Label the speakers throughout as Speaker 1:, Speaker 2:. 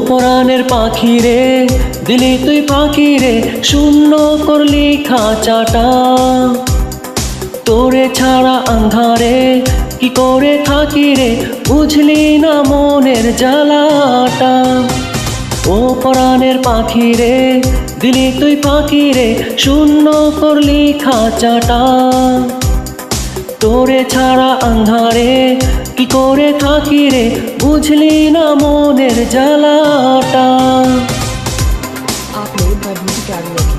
Speaker 1: পরাণের পাখি রে, দিলি তুই পাখি রে, শূন্য করলি খাঁচাটা। তোরে ছাড়া আন্ধারে কি করে থাকি রে, বুঝলি না মনের জ্বালাটা। ও পরাণের পাখি রে, দিলি তুই পাখি রে, শূন্য করলি খাঁচাটা। তোরে ছাড়া আন্ধারে কি করে থাকি রে, বুঝলি না মনের জ্বালাটা।
Speaker 2: Upload by Beauty Karaoke.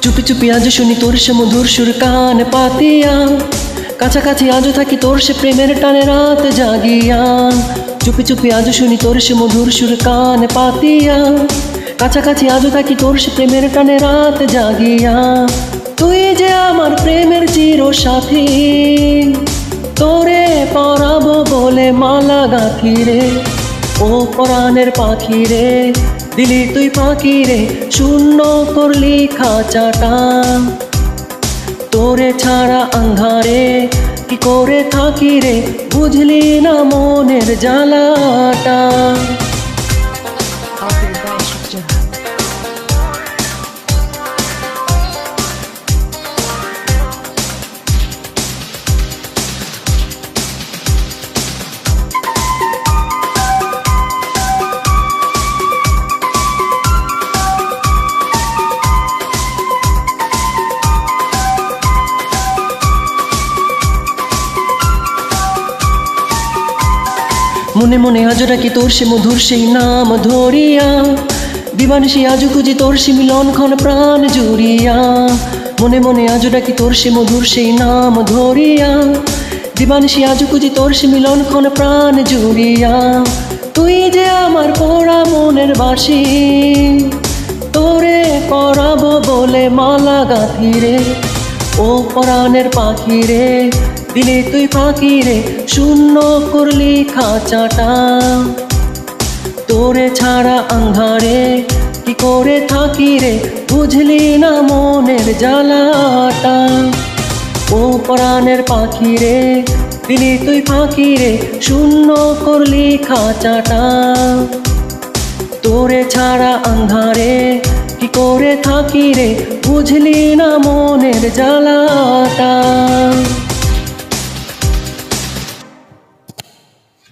Speaker 1: চুপি চুপি আজ শুনি তোর সে মধুর সুর কান পাতিয়া, কাছাকাছি আজ থাকি তোর সে প্রেমের টানে রাত জাগিয়া। চুপি চুপি আজ শুনি তোর সে মধুর সুর কান পাতিয়া, কাছাকাছি আজ থাকি তোর সে প্রেমের টানে রাত জাগিয়া। তুই যে আমার প্রেমের চির সাথী, তোরে পরাবো বলে মালা গাঁথি রে। ও পরাণের পাখি রে, দিলি তুই পাখি রে, শূন্য করলি খাঁচাটা। তোরে ছাড়া আন্ধারে কি করে থাকি রে, বুঝলি না মনের জ্বালাটা।
Speaker 2: Upload by Ashraf Jahan.
Speaker 1: মনে মনে আজ ডাকি তোর সে মধুর সেই নাম ধরিয়া, দিবানিশি আজ খুঁজি তোর সে মিলন ক্ষণ প্রাণ জুড়িয়া। মনে মনে আজ ডাকি তোর সে মধুর সেই নাম ধরিয়া, দিবানিশি আজ খুঁজি তোর সে মিলন ক্ষণ প্রাণ জুড়িয়া। তুই যে আমার পড়া মনের বাসি, তোরে পরাবো বলে মালা গাঁথি রে। ও পরাণের পাখি রে, দিলি তুই পাখি রে, শূন্য করলি খাঁচাটা। তোরে ছাড়া আন্ধারে কি করে থাকি রে, বুঝলি না মনের জ্বালাটা। ও পরাণের পাখি রে, দিলি তুই পাখি রে, শূন্য করলি খাঁচাটা। তোরে ছাড়া আন্ধারে কি করে থাকি রে, বুঝলি না মনের জ্বালাটা।